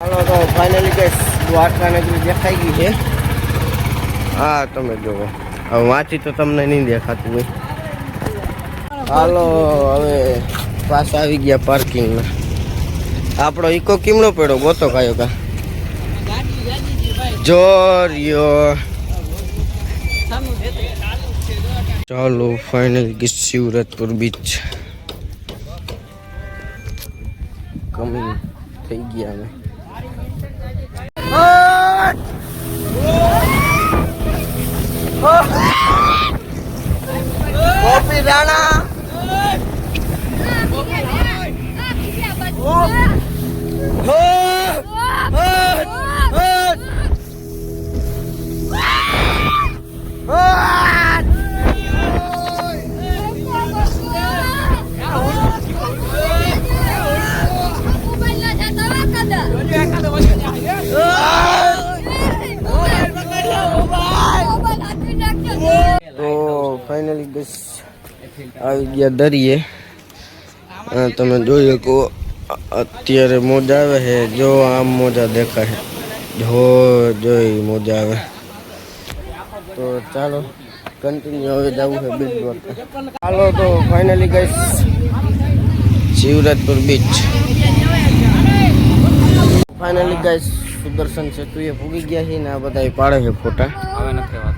હાલો તો ફાઇનલી ગઈસ દ્વારકા નગરી દેખાઈ ગઈ છે. હા તમે જુઓ, હવે વાંચી તો તમને નહીં દેખાતું હોય. હાલો હવે પાછા આવી ગયા પાર્કિંગમાં. આપણો ઈકો કેમનો પડ્યો ગોતો કાયો કા જોરિયો. ચાલો ફાઇનલી ગઈ શિવરાજપુર બીચ કમિંગ થઈ ગયા અમે. કોપી રાણા તો ફાઇનલી બસ આવી ગયા દરિયે. તમે જોઈ શકો અત્યારે મોજા આવે છે. જો આમ મોજા દેખાય, જોઈ મોજા આવે. તો ચાલો કન્ટિન્યુ હવે જવું છે બીચ દ્વારકા. ચાલો તો finally guys Shivrajpur beach. Finally guys Sudarshan Setu એ પૂગી ગયા છે ને આ બધા પાડે છે ફોટા. હવે નથી